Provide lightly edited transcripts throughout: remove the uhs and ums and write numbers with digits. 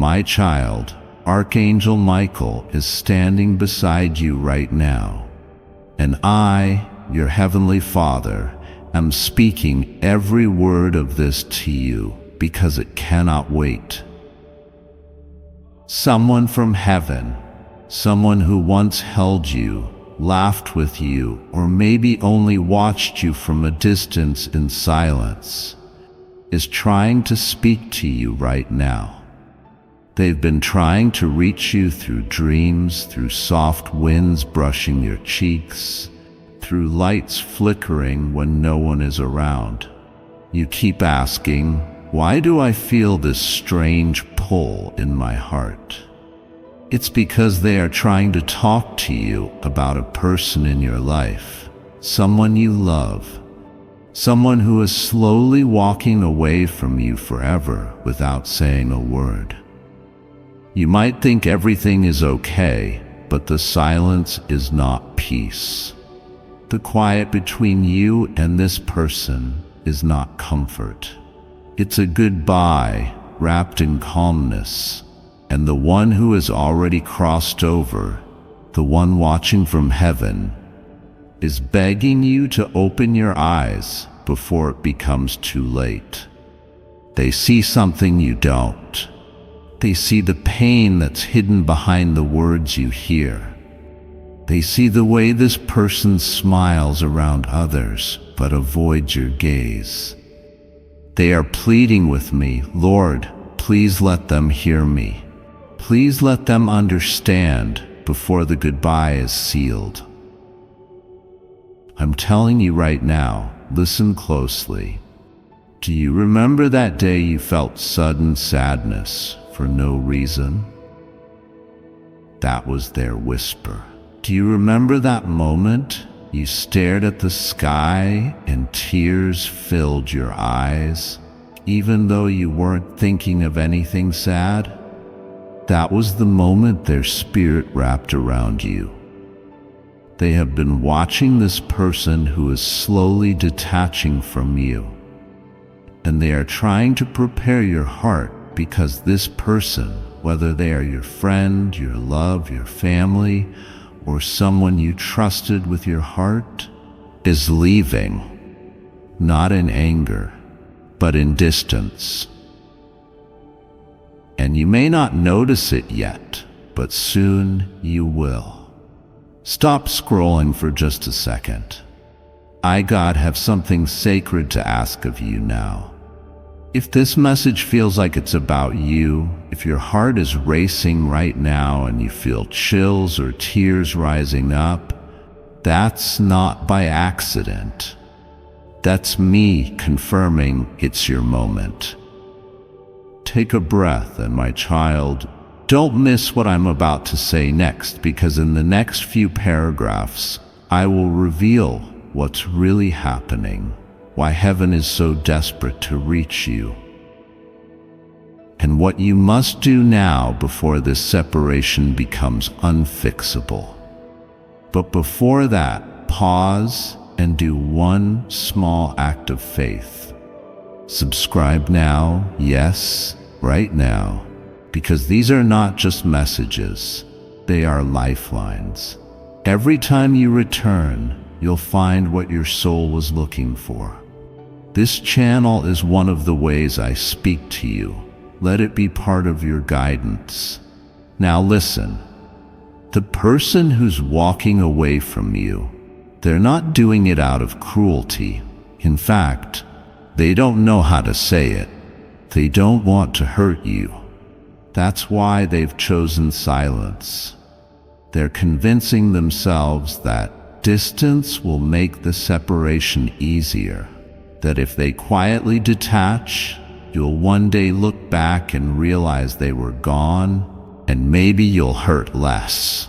My child, Archangel Michael is standing beside you right now. And I, your Heavenly Father, am speaking every word of this to you because it cannot wait. Someone from heaven, someone who once held you, laughed with you, or maybe only watched you from a distance in silence, is trying to speak to you right now. They've been trying to reach you through dreams, through soft winds brushing your cheeks, through lights flickering when no one is around. You keep asking, why do I feel this strange pull in my heart? It's because they are trying to talk to you about a person in your life, someone you love, someone who is slowly walking away from you forever without saying a word. You might think everything is okay, but the silence is not peace. The quiet between you and this person is not comfort. It's a goodbye wrapped in calmness. And the one who has already crossed over, the one watching from heaven, is begging you to open your eyes before it becomes too late. They see something you don't. They see the pain that's hidden behind the words you hear. They see the way this person smiles around others but avoids your gaze. They are pleading with me, Lord, please let them hear me. Please let them understand before the goodbye is sealed. I'm telling you right now, listen closely. Do you remember that day you felt sudden sadness for no reason? That was their whisper. Do you remember that moment you stared at the sky and tears filled your eyes, even though you weren't thinking of anything sad? That was the moment their spirit wrapped around you. They have been watching this person who is slowly detaching from you. And they are trying to prepare your heart because this person, whether they are your friend, your love, your family, or someone you trusted with your heart, is leaving, not in anger, but in distance. And you may not notice it yet, but soon you will. Stop scrolling for just a second. I, God, have something sacred to ask of you now. If this message feels like it's about you, if your heart is racing right now and you feel chills or tears rising up, that's not by accident. That's me confirming it's your moment. Take a breath, and my child, don't miss what I'm about to say next, because in the next few paragraphs, I will reveal what's really happening, why heaven is so desperate to reach you, and what you must do now before this separation becomes unfixable. But before that, pause and do one small act of faith. Subscribe now, yes, right now, because these are not just messages, they are lifelines. Every time you return, you'll find what your soul was looking for. This channel is one of the ways I speak to you. Let it be part of your guidance. Now listen, the person who's walking away from you, they're not doing it out of cruelty. In fact, they don't know how to say it. They don't want to hurt you. That's why they've chosen silence. They're convincing themselves that distance will make the separation easier, that if they quietly detach, you'll one day look back and realize they were gone, and maybe you'll hurt less.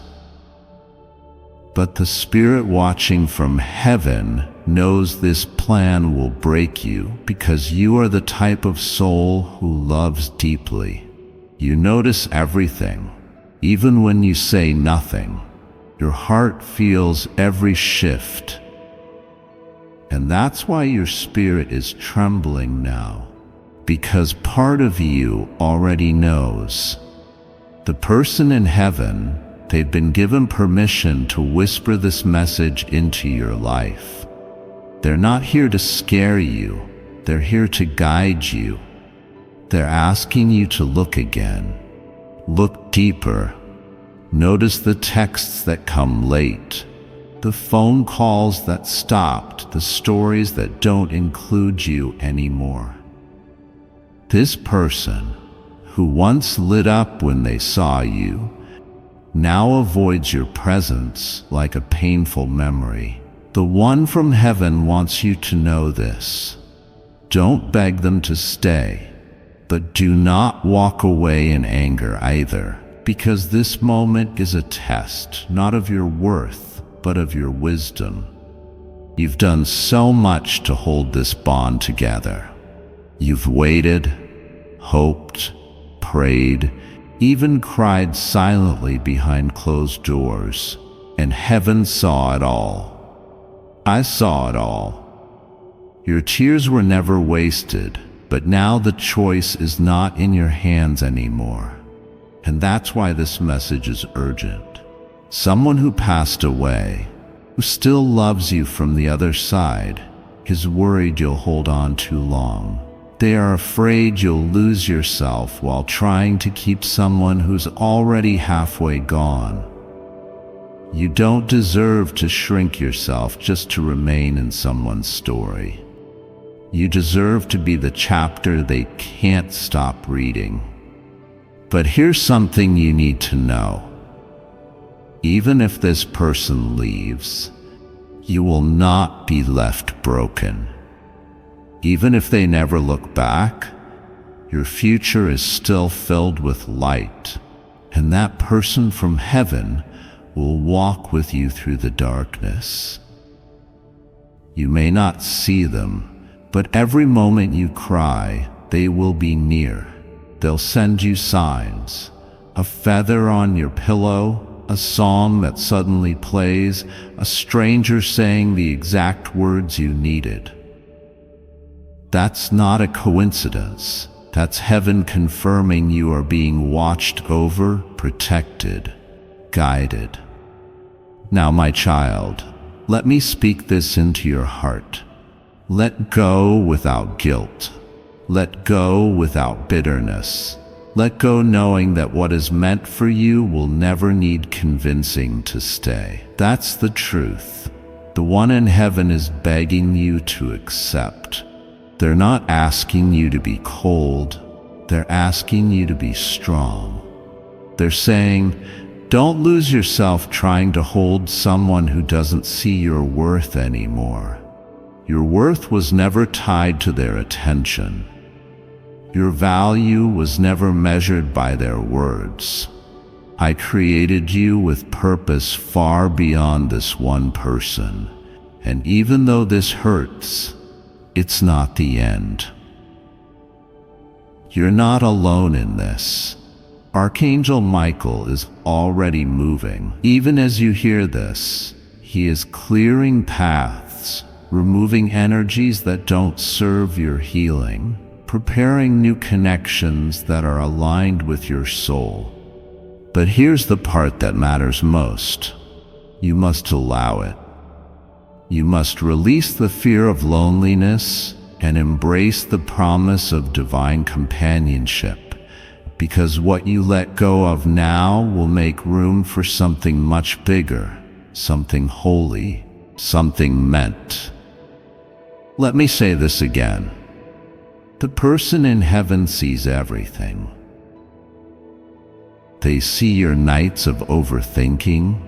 But the spirit watching from heaven knows this plan will break you because you are the type of soul who loves deeply. You notice everything, even when you say nothing. Your heart feels every shift. And that's why your spirit is trembling now, because part of you already knows The person in heaven, they've been given permission to whisper this message into your life. They're not here to scare you, they're here to guide you. They're asking you to look again. Look deeper. Notice the texts that come late, the phone calls that stopped, the stories that don't include you anymore. This person, who once lit up when they saw you, now avoids your presence like a painful memory. The one from heaven wants you to know this. Don't beg them to stay, but do not walk away in anger either, because this moment is a test, not of your worth, but of your wisdom. You've done so much to hold this bond together. You've waited, hoped, prayed, even cried silently behind closed doors, and heaven saw it all. I saw it all. Your tears were never wasted, but now the choice is not in your hands anymore. And that's why this message is urgent. Someone who passed away, who still loves you from the other side, is worried you'll hold on too long. They are afraid you'll lose yourself while trying to keep someone who's already halfway gone. You don't deserve to shrink yourself just to remain in someone's story. You deserve to be the chapter they can't stop reading. But here's something you need to know. Even if this person leaves, you will not be left broken. Even if they never look back, your future is still filled with light, and that person from heaven will walk with you through the darkness. You may not see them, but every moment you cry, they will be near. They'll send you signs, a feather on your pillow, a song that suddenly plays, a stranger saying the exact words you needed. That's not a coincidence. That's heaven confirming you are being watched over, protected, guided. Now, my child, let me speak this into your heart. Let go without guilt. Let go without bitterness. Let go knowing that what is meant for you will never need convincing to stay. That's the truth. The one in heaven is begging you to accept. They're not asking you to be cold. They're asking you to be strong. They're saying, don't lose yourself trying to hold someone who doesn't see your worth anymore. Your worth was never tied to their attention. Your value was never measured by their words. I created you with purpose far beyond this one person. And even though this hurts, it's not the end. You're not alone in this. Archangel Michael is already moving. Even as you hear this, he is clearing paths, removing energies that don't serve your healing, preparing new connections that are aligned with your soul. But here's the part that matters most. You must allow it. You must release the fear of loneliness and embrace the promise of divine companionship, because what you let go of now will make room for something much bigger, something holy, something meant. Let me say this again. The person in heaven sees everything. They see your nights of overthinking.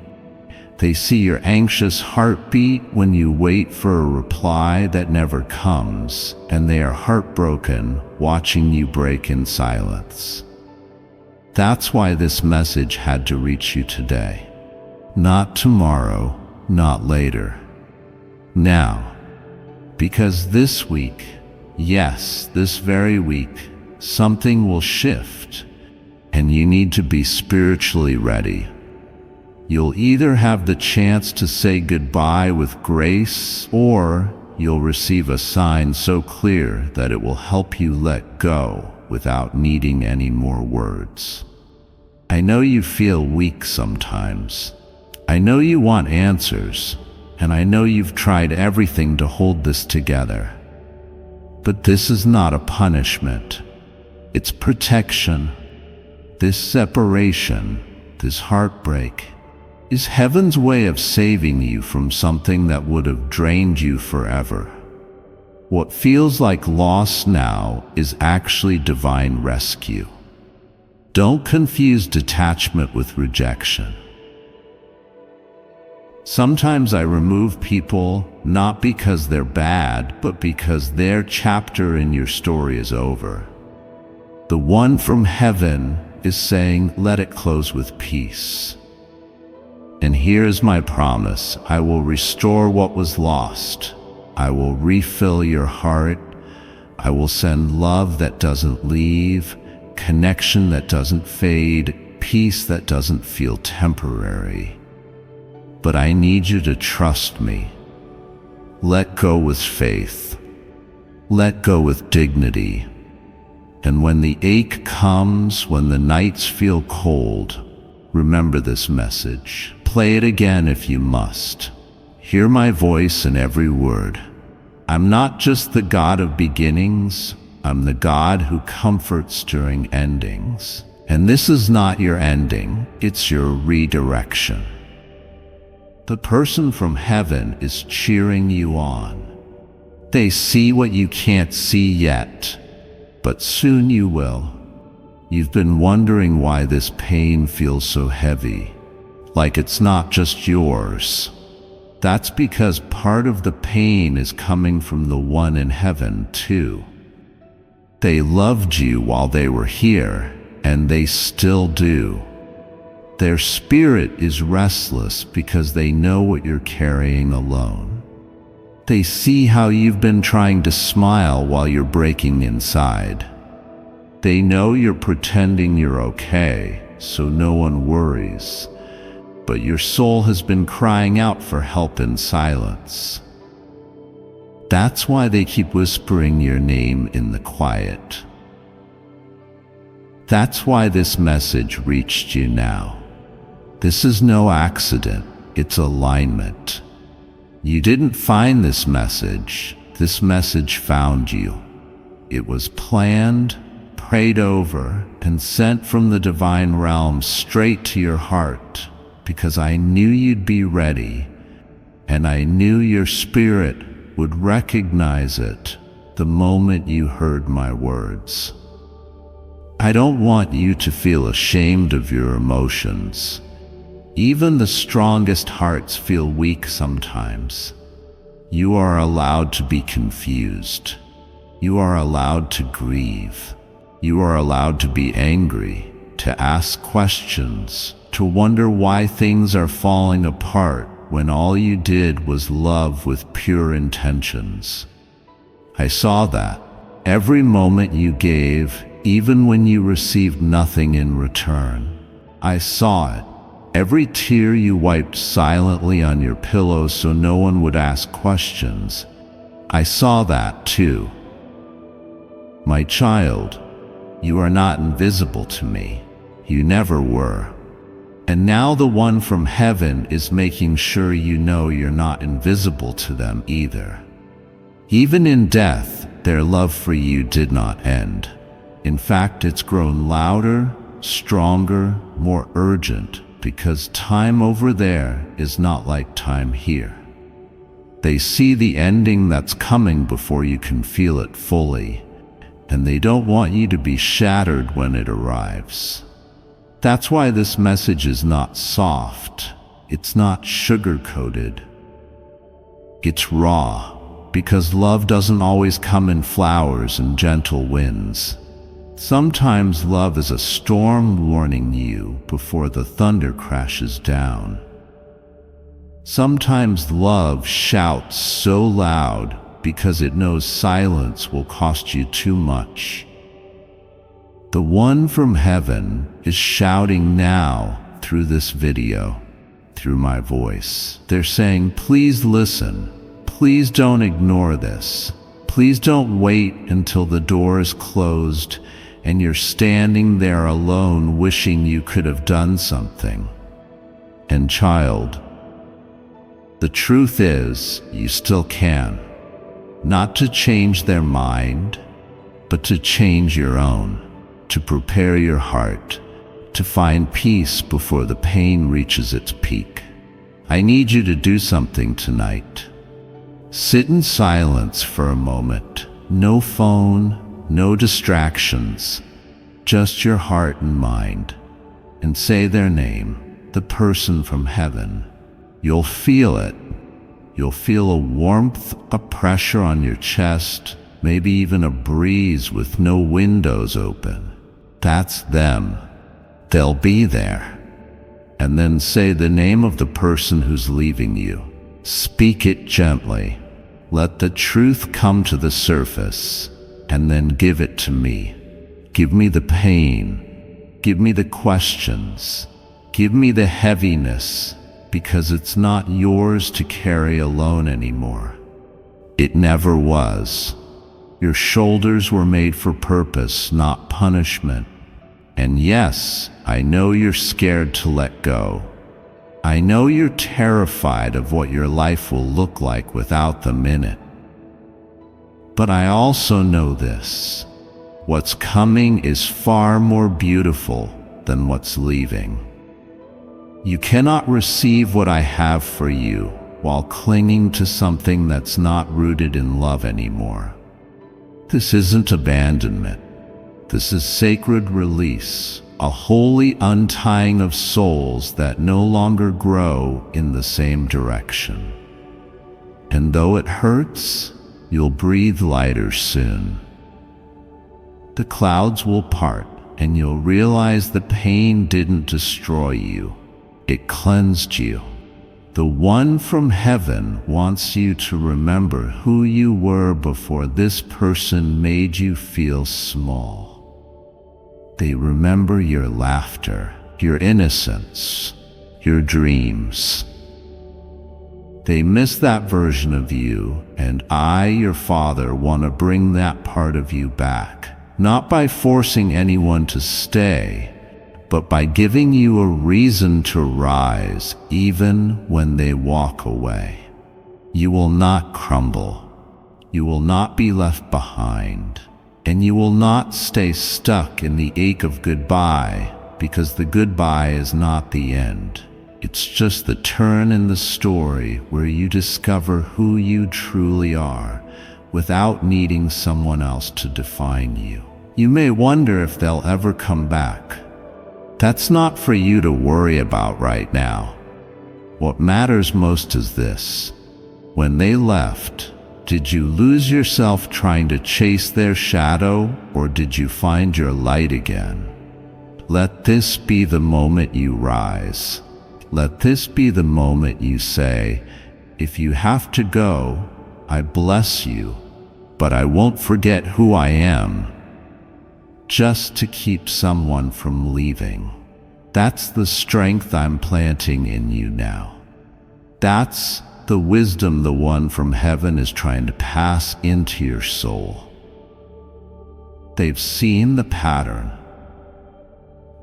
They see your anxious heartbeat when you wait for a reply that never comes, and they are heartbroken watching you break in silence. That's why this message had to reach you today. Not tomorrow, not later. Now. Because this week, yes, this very week, something will shift, and you need to be spiritually ready. You'll either have the chance to say goodbye with grace, or you'll receive a sign so clear that it will help you let go without needing any more words. I know you feel weak sometimes. I know you want answers, and I know you've tried everything to hold this together. But this is not a punishment. It's protection. This separation, this heartbreak, is heaven's way of saving you from something that would have drained you forever. What feels like loss now is actually divine rescue. Don't confuse detachment with rejection. Sometimes I remove people not because they're bad, but because their chapter in your story is over. The one from heaven is saying, let it close with peace. And here's my promise: I will restore what was lost. I will refill your heart. I will send love that doesn't leave, connection that doesn't fade, peace that doesn't feel temporary. But I need you to trust me. Let go with faith. Let go with dignity. And when the ache comes, when the nights feel cold, remember this message. Play it again if you must. Hear my voice in every word. I'm not just the God of beginnings, I'm the God who comforts during endings. And this is not your ending, it's your redirection. The person from heaven is cheering you on. They see what you can't see yet, but soon you will. You've been wondering why this pain feels so heavy, like it's not just yours. That's because part of the pain is coming from the one in heaven too. They loved you while they were here, and they still do. Their spirit is restless because they know what you're carrying alone. They see how you've been trying to smile while you're breaking inside. They know you're pretending you're okay, so no one worries. But your soul has been crying out for help in silence. That's why they keep whispering your name in the quiet. That's why this message reached you now. This is no accident, it's alignment. You didn't find this message found you. It was planned, prayed over, and sent from the divine realm straight to your heart, because I knew you'd be ready, and I knew your spirit would recognize it the moment you heard my words. I don't want you to feel ashamed of your emotions. Even the strongest hearts feel weak sometimes. You are allowed to be confused. You are allowed to grieve. You are allowed to be angry, to ask questions, to wonder why things are falling apart when all you did was love with pure intentions. I saw that. Every moment you gave, even when you received nothing in return. I saw it. Every tear you wiped silently on your pillow so no one would ask questions. I saw that too. My child, you are not invisible to me. You never were. And now the one from heaven is making sure you know you're not invisible to them either. Even in death, their love for you did not end. In fact, it's grown louder, stronger, more urgent, because time over there is not like time here. They see the ending that's coming before you can feel it fully, and they don't want you to be shattered when it arrives. That's why this message is not soft, it's not sugar-coated. It's raw, because love doesn't always come in flowers and gentle winds. Sometimes love is a storm warning you before the thunder crashes down. Sometimes love shouts so loud because it knows silence will cost you too much. The one from heaven is shouting now through this video, through my voice. They're saying, please listen. Please don't ignore this. Please don't wait until the door is closed and you're standing there alone wishing you could have done something. And child, the truth is, you still can. Not to change their mind, but to change your own, to prepare your heart, to find peace before the pain reaches its peak. I need you to do something tonight. Sit in silence for a moment. No phone, no distractions, just your heart and mind. And say their name, the person from heaven. You'll feel it. You'll feel a warmth, a pressure on your chest, maybe even a breeze with no windows open. That's them. They'll be there. And then say the name of the person who's leaving you. Speak it gently. Let the truth come to the surface, and then give it to me. Give me the pain. Give me the questions. Give me the heaviness, because it's not yours to carry alone anymore. It never was. Your shoulders were made for purpose, not punishment. And yes, I know you're scared to let go. I know you're terrified of what your life will look like without them in it. But I also know this. What's coming is far more beautiful than what's leaving. You cannot receive what I have for you while clinging to something that's not rooted in love anymore. This isn't abandonment. This is sacred release, a holy untying of souls that no longer grow in the same direction. And though it hurts, you'll breathe lighter soon. The clouds will part, and you'll realize the pain didn't destroy you. It cleansed you. The one from heaven wants you to remember who you were before this person made you feel small. They remember your laughter, your innocence, your dreams. They miss that version of you, and I, your Father, want to bring that part of you back, not by forcing anyone to stay, but by giving you a reason to rise even when they walk away. You will not crumble. You will not be left behind. And you will not stay stuck in the ache of goodbye, because the goodbye is not the end. It's just the turn in the story where you discover who you truly are without needing someone else to define you. You may wonder if they'll ever come back. That's not for you to worry about right now. What matters most is this. When they left, did you lose yourself trying to chase their shadow, or did you find your light again? Let this be the moment you rise. Let this be the moment you say, if you have to go, I bless you, but I won't forget who I am, just to keep someone from leaving. That's the strength I'm planting in you now. That's the wisdom the one from heaven is trying to pass into your soul. They've seen the pattern.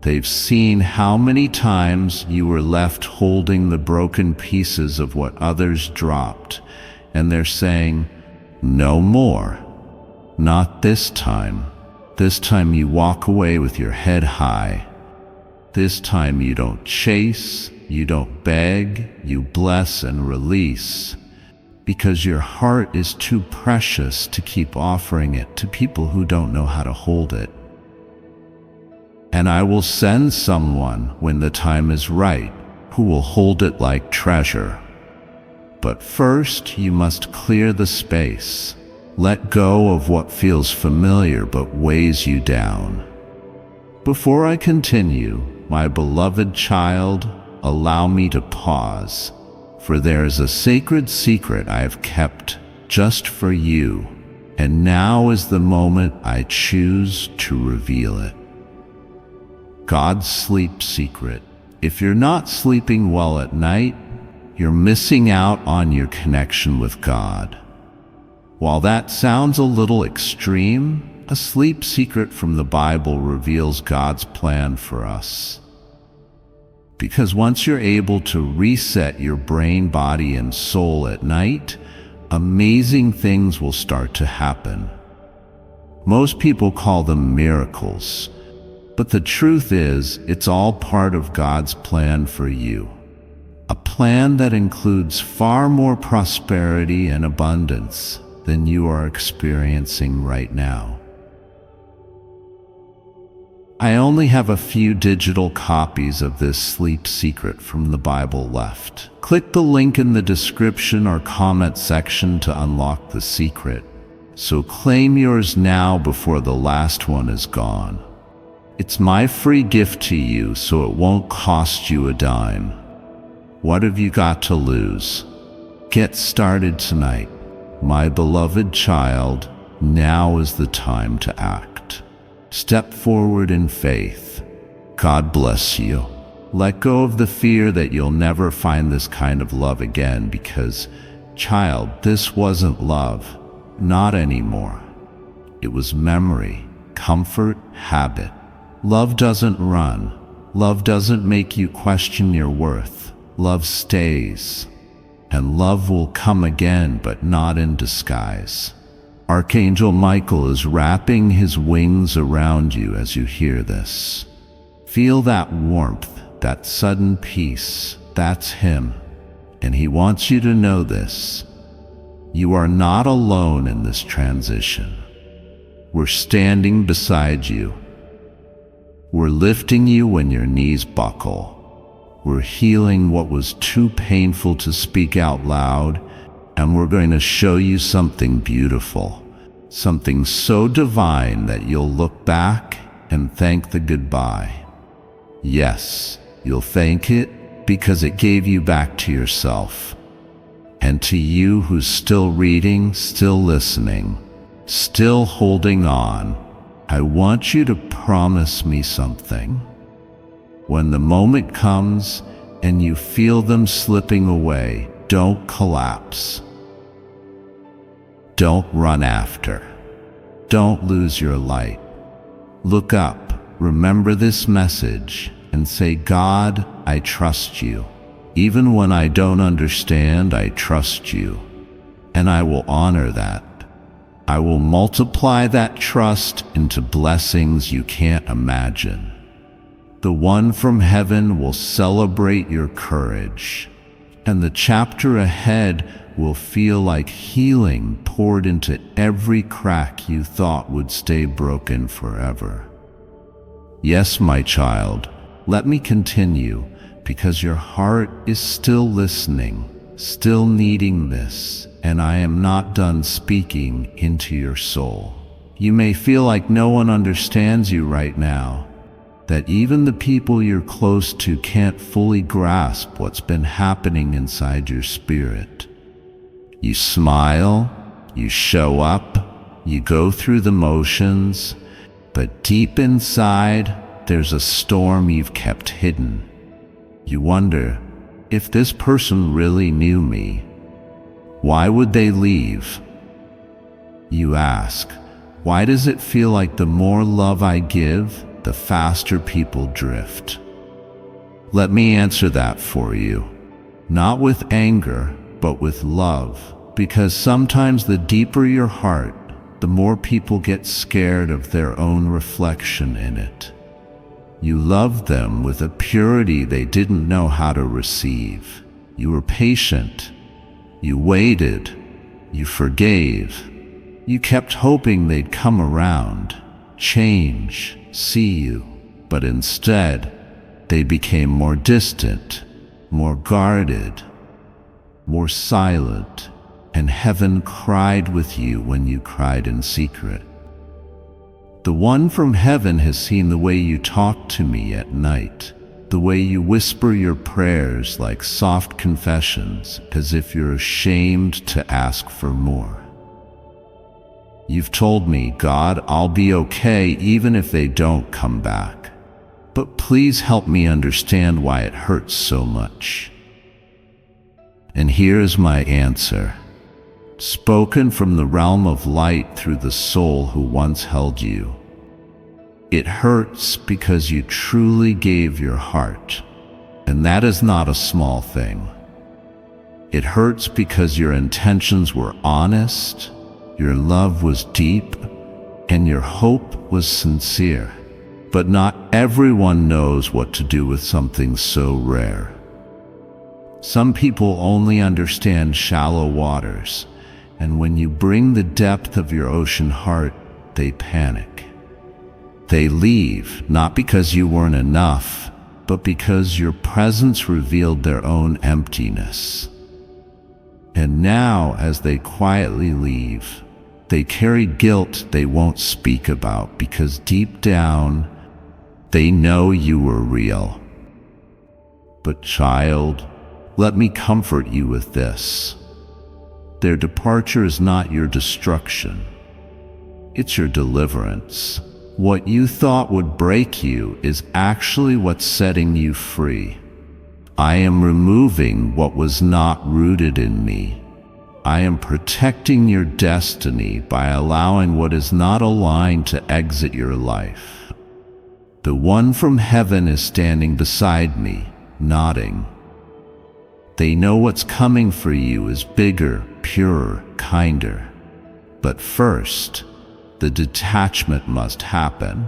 They've seen how many times you were left holding the broken pieces of what others dropped, and they're saying, no more. Not this time. This time you walk away with your head high. This time you don't chase, you don't beg, you bless and release, because your heart is too precious to keep offering it to people who don't know how to hold it. And I will send someone when the time is right, who will hold it like treasure. But first you must clear the space. Let go of what feels familiar but weighs you down. Before I continue, my beloved child, allow me to pause, for there is a sacred secret I have kept just for you, and now is the moment I choose to reveal it. God's sleep secret. If you're not sleeping well at night, you're missing out on your connection with God. While that sounds a little extreme, A sleep secret from the Bible reveals God's plan for us. Because once you're able to reset your brain, body, and soul at night, amazing things will start to happen. Most people call them miracles, but the truth is, it's all part of God's plan for you. A plan that includes far more prosperity and abundance than you are experiencing right now. I only have a few digital copies of this sleep secret from the Bible left. Click the link in the description or comment section to unlock the secret. So claim yours now before the last one is gone. It's my free gift to you, so it won't cost you a dime. What have you got to lose? Get started tonight. My beloved child, now is the time to act. Step forward in faith. God bless you. Let go of the fear that you'll never find this kind of love again, because, child, this wasn't love. Not anymore. It was memory, comfort, habit. Love doesn't run. Love doesn't make you question your worth. Love stays. And love will come again, but not in disguise. Archangel Michael is wrapping his wings around you as you hear this. Feel that warmth, that sudden peace. That's him. And he wants you to know this. You are not alone in this transition. We're standing beside you. We're lifting you when your knees buckle. We're healing what was too painful to speak out loud. And we're going to show you something beautiful, something so divine that you'll look back and thank the goodbye. Yes, you'll thank it because it gave you back to yourself. And to you who's still reading, still listening, still holding on, I want you to promise me something. When the moment comes and you feel them slipping away, don't collapse. Don't run after. Don't lose your light. Look up, remember this message, and say, God, I trust you. Even when I don't understand, I trust you. And I will honor that. I will multiply that trust into blessings you can't imagine. The one from heaven will celebrate your courage, and the chapter ahead will feel like healing poured into every crack you thought would stay broken forever. Yes, my child, let me continue, because your heart is still listening, still needing this, and I am not done speaking into your soul. You may feel like no one understands you right now, that even the people you're close to can't fully grasp what's been happening inside your spirit. You smile, you show up, you go through the motions, but deep inside, there's a storm you've kept hidden. You wonder, if this person really knew me, why would they leave? You ask, why does it feel like the more love I give, the faster people drift? Let me answer that for you. Not with anger, but with love. Because sometimes the deeper your heart, the more people get scared of their own reflection in it. You loved them with a purity they didn't know how to receive. You were patient. You waited. You forgave. You kept hoping they'd come around, change, see you. But instead, they became more distant, more guarded, more silent, and heaven cried with you when you cried in secret. The one from heaven has seen the way you talk to me at night, the way you whisper your prayers like soft confessions, as if you're ashamed to ask for more. You've told me, God, I'll be okay even if they don't come back. But please help me understand why it hurts so much. And here's my answer. spoken from the realm of light through the soul who once held you. It hurts because you truly gave your heart, and that is not a small thing. It hurts because your intentions were honest, your love was deep, and your hope was sincere. But not everyone knows what to do with something so rare. Some people only understand shallow waters, and when you bring the depth of your ocean heart, they panic. They leave, not because you weren't enough, but because your presence revealed their own emptiness. And now, as they quietly leave, they carry guilt they won't speak about because deep down, they know you were real. But child, let me comfort you with this. Their departure is not your destruction. It's your deliverance. What you thought would break you is actually what's setting you free. I am removing what was not rooted in me. I am protecting your destiny by allowing what is not aligned to exit your life. The one from heaven is standing beside me, nodding. They know what's coming for you is bigger, purer, kinder. But first, the detachment must happen.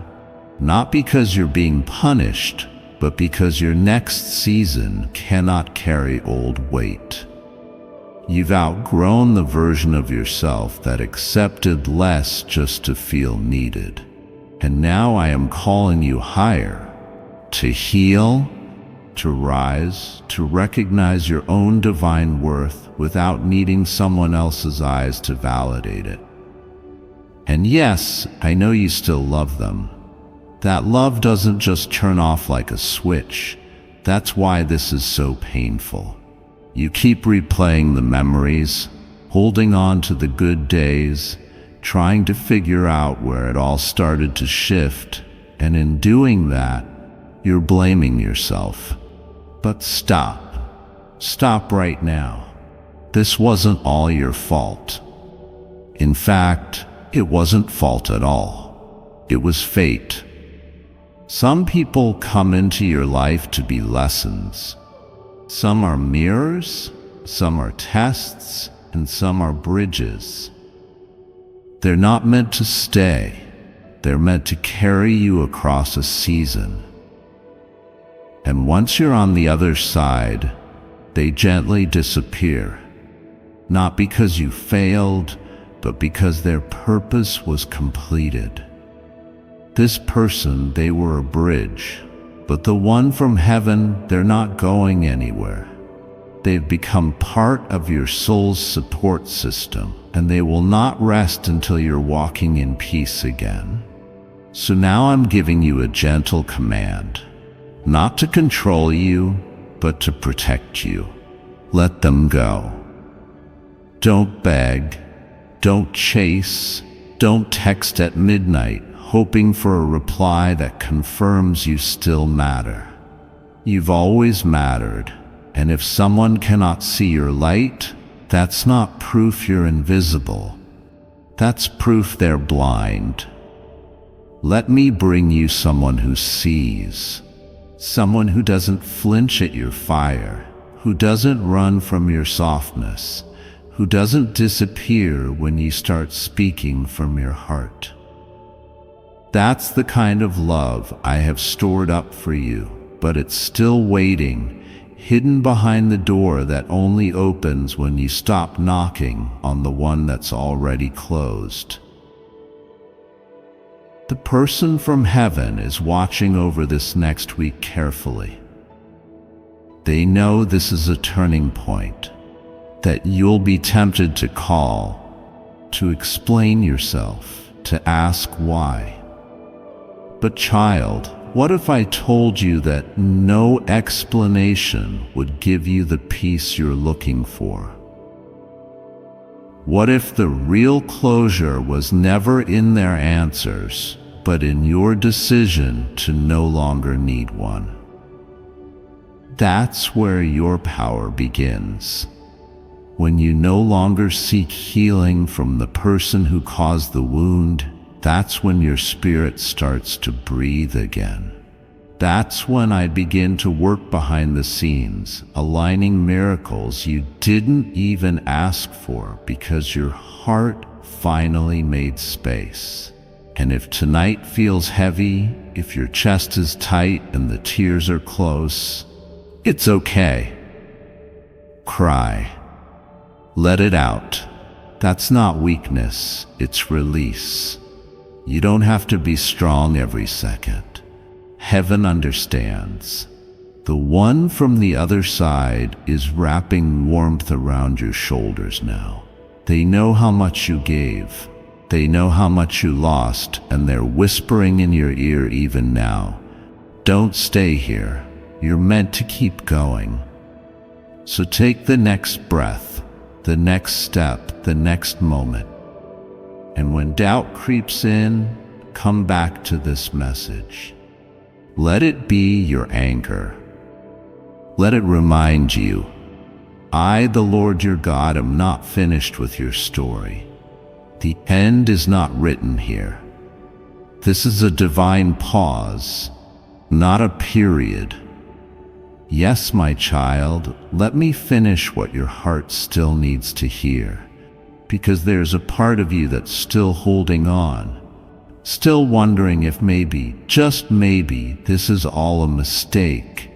Not because you're being punished, but because your next season cannot carry old weight. You've outgrown the version of yourself that accepted less just to feel needed. And now I am calling you higher, to heal, to rise, to recognize your own divine worth without needing someone else's eyes to validate it. And yes, I know you still love them. That love doesn't just turn off like a switch. That's why this is so painful. You keep replaying the memories, holding on to the good days, trying to figure out where it all started to shift, and in doing that, you're blaming yourself. But stop. Stop right now. This wasn't all your fault. In fact, it wasn't fault at all. It was fate. Some people come into your life to be lessons. Some are mirrors, some are tests, and some are bridges. They're not meant to stay. They're meant to carry you across a season. And once you're on the other side, they gently disappear. Not because you failed, but because their purpose was completed. This person, they were a bridge, but the one from heaven, they're not going anywhere. They've become part of your soul's support system, and they will not rest until you're walking in peace again. So now I'm giving you a gentle command, not to control you, but to protect you. Let them go. Don't beg, don't chase, don't text at midnight, hoping for a reply that confirms you still matter. You've always mattered, and if someone cannot see your light, that's not proof you're invisible. That's proof they're blind. Let me bring you someone who sees, someone who doesn't flinch at your fire, who doesn't run from your softness, who doesn't disappear when you start speaking from your heart. That's the kind of love I have stored up for you, but it's still waiting, hidden behind the door that only opens when you stop knocking on the one that's already closed. The person from heaven is watching over this next week carefully. They know this is a turning point, that you'll be tempted to call, to explain yourself, to ask why. But child, what if I told you that no explanation would give you the peace you're looking for? What if the real closure was never in their answers, but in your decision to no longer need one? That's where your power begins. When you no longer seek healing from the person who caused the wound, that's when your spirit starts to breathe again. That's when I begin to work behind the scenes, aligning miracles you didn't even ask for because your heart finally made space. And if tonight feels heavy, if your chest is tight and the tears are close, it's okay. Cry. Let it out. That's not weakness, it's release. You don't have to be strong every second. Heaven understands. The one from the other side is wrapping warmth around your shoulders now. They know how much you gave. They know how much you lost, and they're whispering in your ear even now. Don't stay here. You're meant to keep going. So take the next breath, the next step, the next moment. And when doubt creeps in, come back to this message. Let it be your anchor. Let it remind you, I, the Lord your God, am not finished with your story. The end is not written here. This is a divine pause, not a period. Yes, my child, let me finish what your heart still needs to hear, because there's a part of you that's still holding on. Still wondering if maybe, just maybe, this is all a mistake,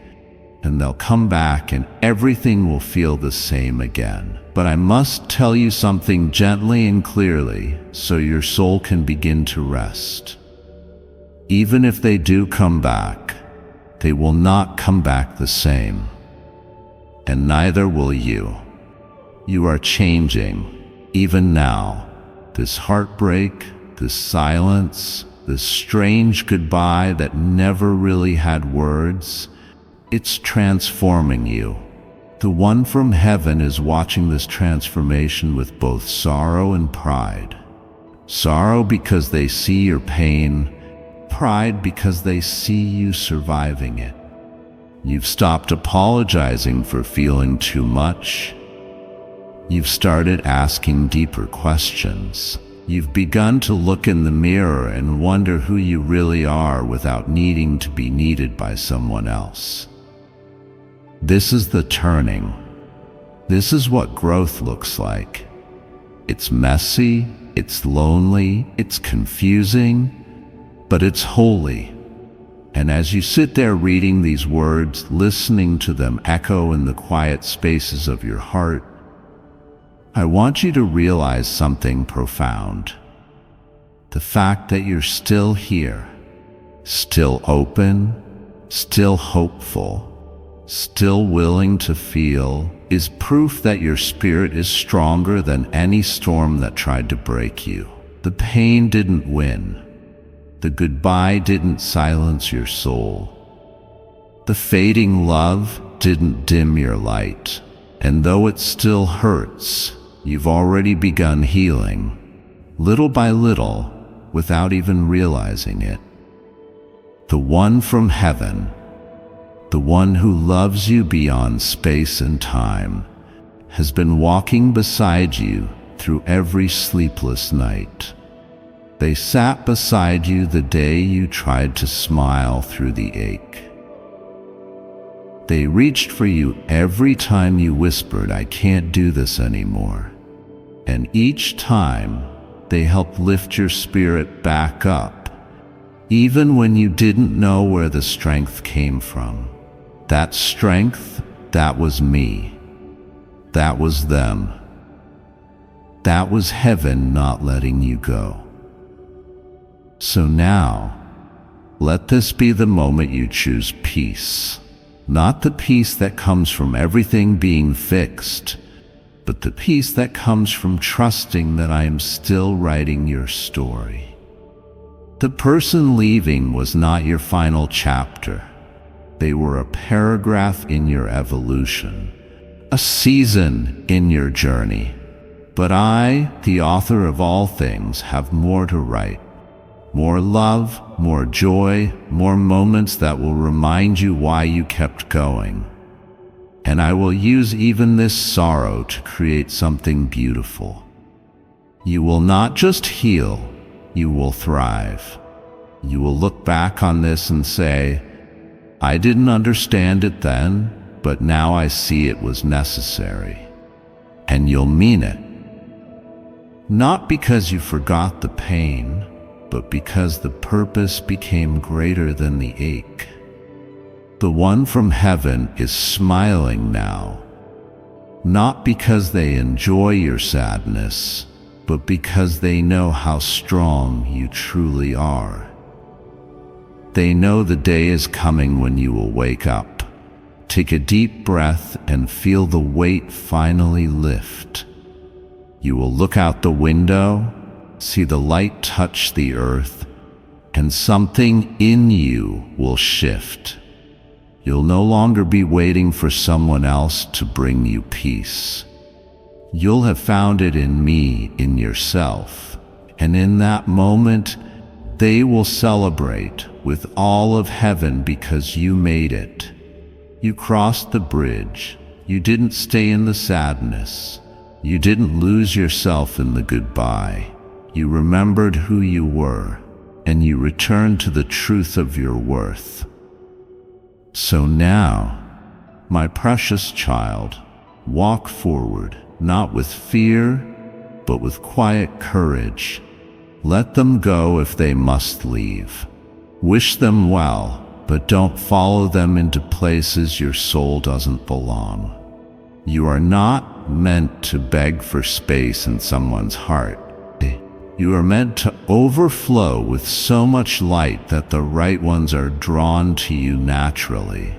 and they'll come back and everything will feel the same again. But I must tell you something gently and clearly so your soul can begin to rest. Even if they do come back, they will not come back the same. And neither will you. You are changing, even now. This heartbreak, this silence, this strange goodbye that never really had words, it's transforming you. The one from heaven is watching this transformation with both sorrow and pride. Sorrow because they see your pain, pride because they see you surviving it. You've stopped apologizing for feeling too much. You've started asking deeper questions. You've begun to look in the mirror and wonder who you really are without needing to be needed by someone else. This is the turning. This is what growth looks like. It's messy, it's lonely, it's confusing, but it's holy. And as you sit there reading these words, listening to them echo in the quiet spaces of your heart, I want you to realize something profound. The fact that you're still here, still open, still hopeful, still willing to feel, is proof that your spirit is stronger than any storm that tried to break you. The pain didn't win. The goodbye didn't silence your soul. The fading love didn't dim your light. And though it still hurts, you've already begun healing, little by little, without even realizing it. The one from heaven, the one who loves you beyond space and time, has been walking beside you through every sleepless night. They sat beside you the day you tried to smile through the ache. They reached for you every time you whispered, "I can't do this anymore." And each time, they helped lift your spirit back up, even when you didn't know where the strength came from. That strength, that was me. That was them. That was heaven not letting you go. So now, let this be the moment you choose peace. Not the peace that comes from everything being fixed, but the peace that comes from trusting that I am still writing your story. The person leaving was not your final chapter. They were a paragraph in your evolution, a season in your journey. But I, the author of all things, have more to write. More love, more joy, more moments that will remind you why you kept going. And I will use even this sorrow to create something beautiful. You will not just heal, you will thrive. You will look back on this and say, I didn't understand it then, but now I see it was necessary. And you'll mean it. Not because you forgot the pain, but because the purpose became greater than the ache. The one from heaven is smiling now, not because they enjoy your sadness, but because they know how strong you truly are. They know the day is coming when you will wake up, take a deep breath, and feel the weight finally lift. You will look out the window, see the light touch the earth, and something in you will shift. You'll no longer be waiting for someone else to bring you peace. You'll have found it in me, in yourself, and in that moment, they will celebrate with all of heaven because you made it. You crossed the bridge. You didn't stay in the sadness. You didn't lose yourself in the goodbye. You remembered who you were, and you returned to the truth of your worth. So now, my precious child, walk forward, not with fear, but with quiet courage. Let them go if they must leave. Wish them well, but don't follow them into places your soul doesn't belong. You are not meant to beg for space in someone's heart. You are meant to overflow with so much light that the right ones are drawn to you naturally.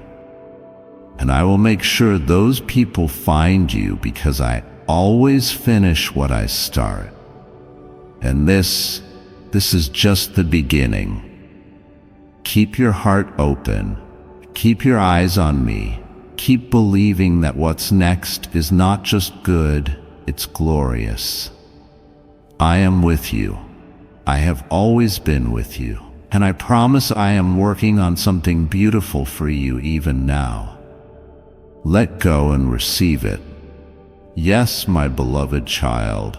And I will make sure those people find you because I always finish what I start. And this is just the beginning. Keep your heart open. Keep your eyes on me. Keep believing that what's next is not just good, it's glorious. I am with you. I have always been with you. And I promise I am working on something beautiful for you even now. Let go and receive it. Yes, my beloved child,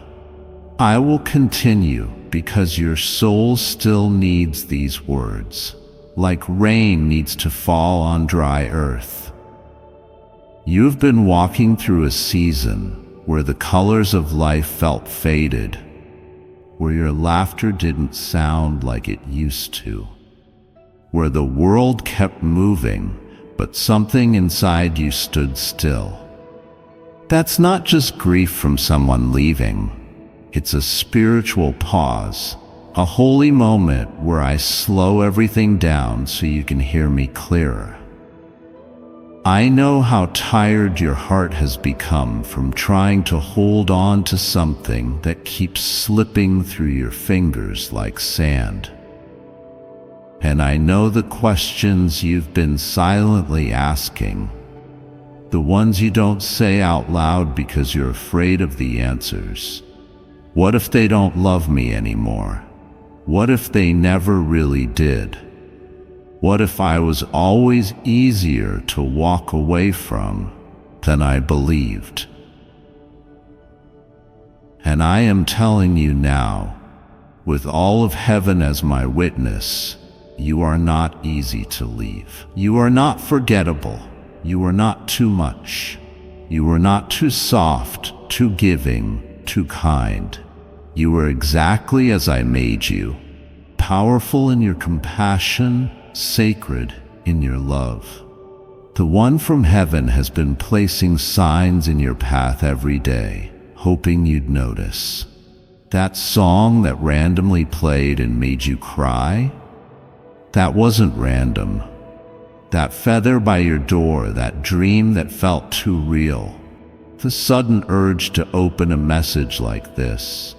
I will continue because your soul still needs these words, like rain needs to fall on dry earth. You've been walking through a season where the colors of life felt faded, where your laughter didn't sound like it used to, where the world kept moving, but something inside you stood still. That's not just grief from someone leaving. It's a spiritual pause, a holy moment where I slow everything down so you can hear me clearer. I know how tired your heart has become from trying to hold on to something that keeps slipping through your fingers like sand. And I know the questions you've been silently asking, the ones you don't say out loud because you're afraid of the answers. What if they don't love me anymore? What if they never really did? What if I was always easier to walk away from than I believed? And I am telling you now, with all of heaven as my witness, you are not easy to leave. You are not forgettable. You are not too much. You are not too soft, too giving, too kind. You are exactly as I made you, powerful in your compassion, sacred in your love. The one from heaven has been placing signs in your path every day, hoping you'd notice. That song that randomly played and made you cry? That wasn't random. That feather by your door, that dream that felt too real, the sudden urge to open a message like this,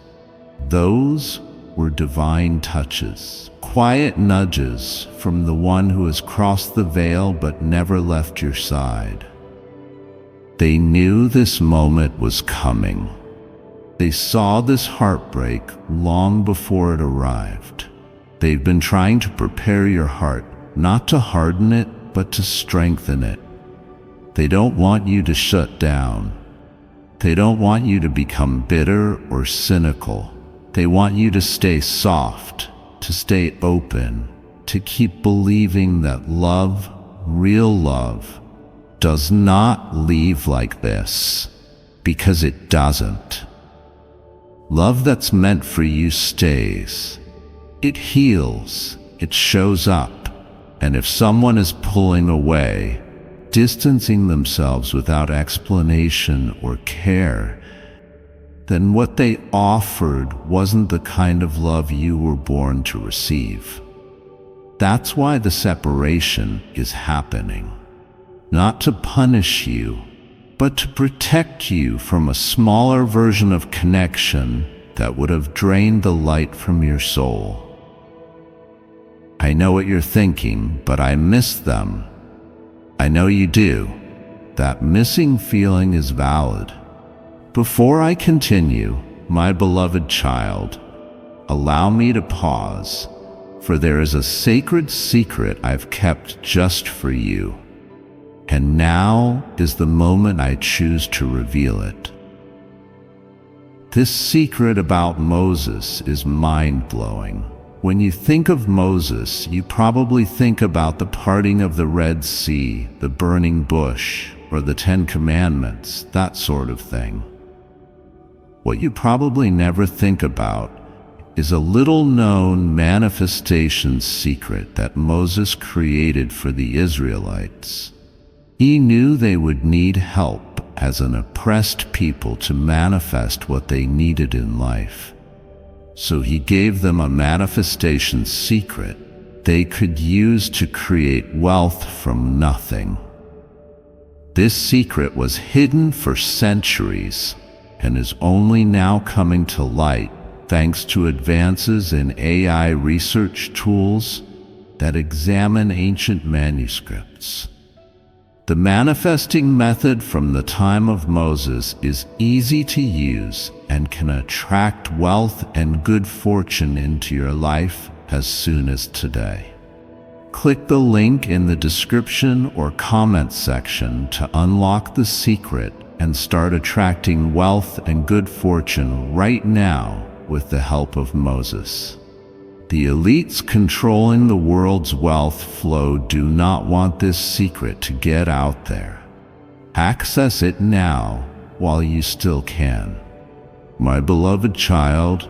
those were divine touches, quiet nudges from the one who has crossed the veil but never left your side. They knew this moment was coming. They saw this heartbreak long before it arrived. They've been trying to prepare your heart, not to harden it, but to strengthen it. They don't want you to shut down. They don't want you to become bitter or cynical. They want you to stay soft, to stay open, to keep believing that love, real love, does not leave like this, because it doesn't. Love that's meant for you stays. It heals, it shows up, and if someone is pulling away, distancing themselves without explanation or care, then what they offered wasn't the kind of love you were born to receive. That's why the separation is happening. Not to punish you, but to protect you from a smaller version of connection that would have drained the light from your soul. I know what you're thinking, but I miss them. I know you do. That missing feeling is valid. Before I continue, my beloved child, allow me to pause, for there is a sacred secret I've kept just for you. And now is the moment I choose to reveal it. This secret about Moses is mind-blowing. When you think of Moses, you probably think about the parting of the Red Sea, the burning bush, or the Ten Commandments, that sort of thing. What you probably never think about is a little-known manifestation secret that Moses created for the Israelites. He knew they would need help as an oppressed people to manifest what they needed in life. So he gave them a manifestation secret they could use to create wealth from nothing. This secret was hidden for centuries and is only now coming to light thanks to advances in AI research tools that examine ancient manuscripts. The manifesting method from the time of Moses is easy to use and can attract wealth and good fortune into your life as soon as today. Click the link in the description or comment section to unlock the secret and start attracting wealth and good fortune right now with the help of Moses. The elites controlling the world's wealth flow do not want this secret to get out there. Access it now while you still can. My beloved child,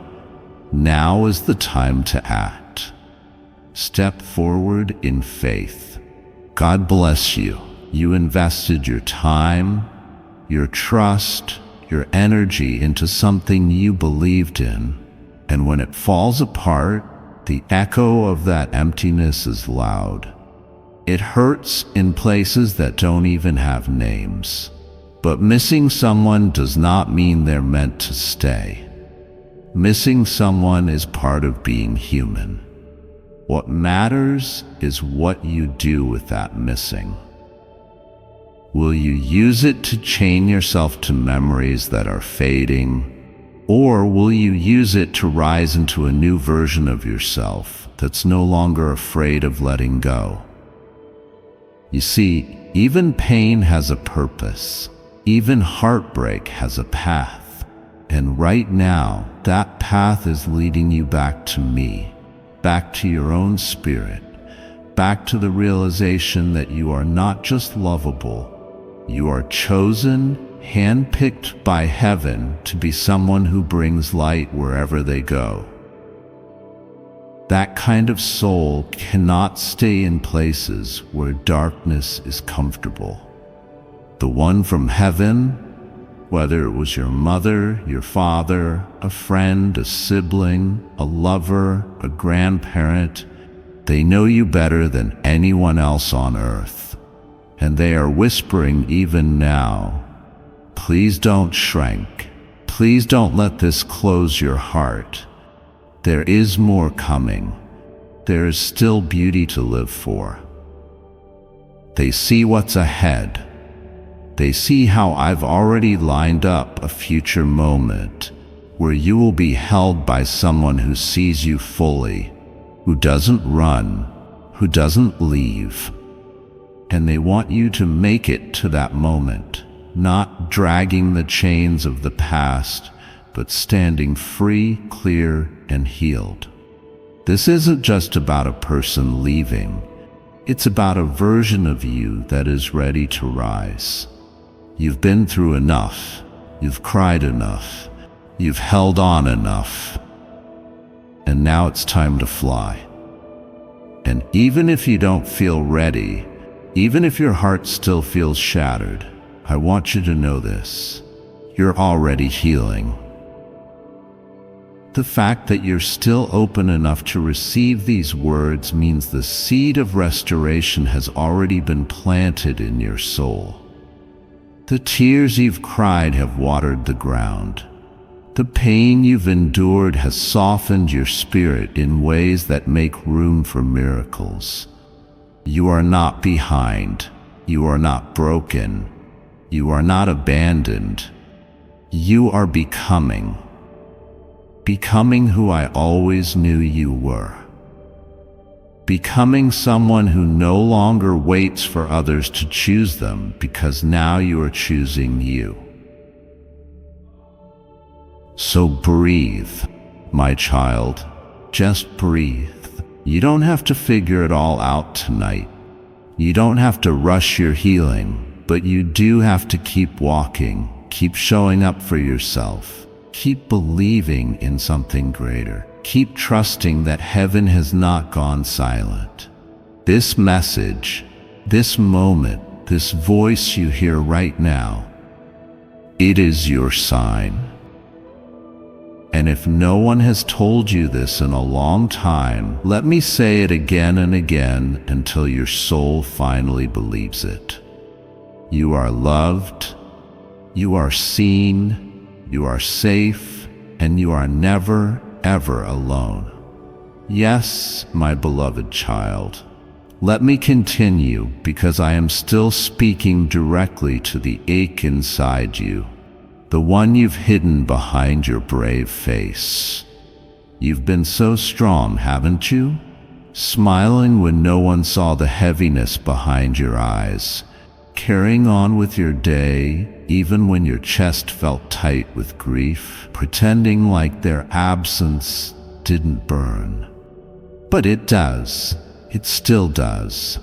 now is the time to act. Step forward in faith. God bless you. You invested your time, your trust, your energy into something you believed in, and when it falls apart, the echo of that emptiness is loud. It hurts in places that don't even have names. But missing someone does not mean they're meant to stay. Missing someone is part of being human. What matters is what you do with that missing. Will you use it to chain yourself to memories that are fading? Or will you use it to rise into a new version of yourself that's no longer afraid of letting go? You see, even pain has a purpose. Even heartbreak has a path. And right now, that path is leading you back to me, back to your own spirit, back to the realization that you are not just lovable, you are chosen, handpicked by heaven to be someone who brings light wherever they go. That kind of soul cannot stay in places where darkness is comfortable. The one from heaven, whether it was your mother, your father, a friend, a sibling, a lover, a grandparent, they know you better than anyone else on earth. And they are whispering even now, please don't shrink. Please don't let this close your heart. There is more coming. There is still beauty to live for. They see what's ahead. They see how I've already lined up a future moment where you will be held by someone who sees you fully, who doesn't run, who doesn't leave. and they want you to make it to that moment, not dragging the chains of the past, but standing free, clear, and healed. This isn't just about a person leaving. It's about a version of you that is ready to rise. You've been through enough. You've cried enough. You've held on enough. And now it's time to fly. And even if you don't feel ready, even if your heart still feels shattered, I want you to know this: you're already healing. The fact that you're still open enough to receive these words means the seed of restoration has already been planted in your soul. The tears you've cried have watered the ground. The pain you've endured has softened your spirit in ways that make room for miracles. You are not behind. You are not broken. You are not abandoned. You are becoming who I always knew you were. Becoming someone who no longer waits for others to choose them, because now you are choosing you. So breathe, my child. Just breathe. You don't have to figure it all out tonight. You don't have to rush your healing, but you do have to keep walking, keep showing up for yourself. Keep believing in something greater. Keep trusting that heaven has not gone silent. This message, this moment, this voice you hear right now, it is your sign. And if no one has told you this in a long time, let me say it again and again until your soul finally believes it. You are loved, you are seen, you are safe, and you are never, ever alone. Yes, my beloved child. Let me continue, because I am still speaking directly to the ache inside you, the one you've hidden behind your brave face. You've been so strong, haven't you? Smiling when no one saw the heaviness behind your eyes, carrying on with your day, even when your chest felt tight with grief, pretending like their absence didn't burn. But it does. It still does.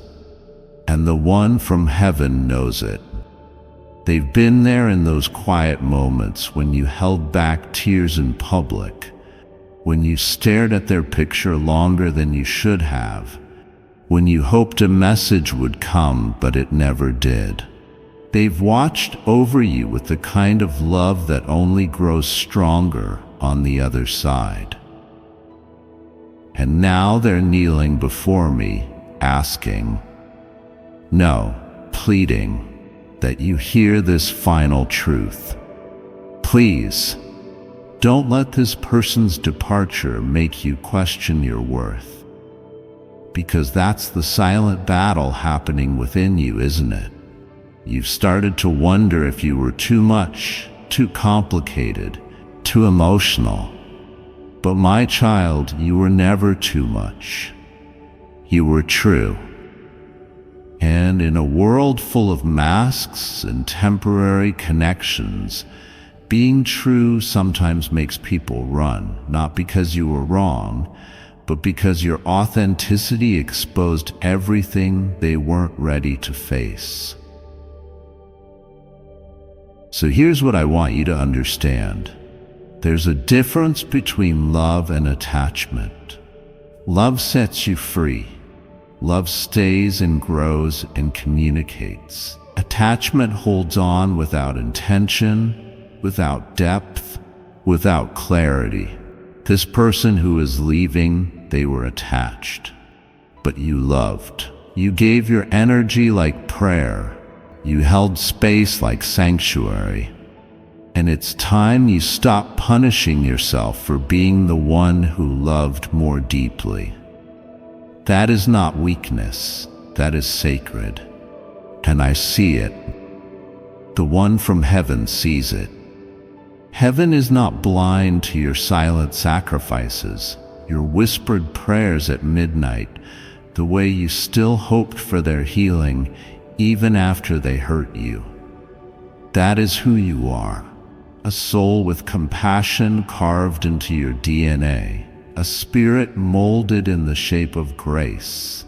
And the one from heaven knows it. They've been there in those quiet moments when you held back tears in public, when you stared at their picture longer than you should have, when you hoped a message would come but it never did. They've watched over you with the kind of love that only grows stronger on the other side. And now they're kneeling before me, asking, no, pleading, that you hear this final truth. Please, don't let this person's departure make you question your worth. Because that's the silent battle happening within you, isn't it? You've started to wonder if you were too much, too complicated, too emotional. But my child, you were never too much. You were true. And in a world full of masks and temporary connections, being true sometimes makes people run, not because you were wrong, but because your authenticity exposed everything they weren't ready to face. So here's what I want you to understand. There's a difference between love and attachment. Love sets you free. Love stays and grows and communicates. Attachment holds on without intention, without depth, without clarity. This person who is leaving, they were attached. But you loved. You gave your energy like prayer. You held space like sanctuary. And it's time you stop punishing yourself for being the one who loved more deeply. That is not weakness. That is sacred. And I see it. The one from heaven sees it. Heaven is not blind to your silent sacrifices, your whispered prayers at midnight, the way you still hoped for their healing even after they hurt you. That is who you are, a soul with compassion carved into your DNA, a spirit molded in the shape of grace.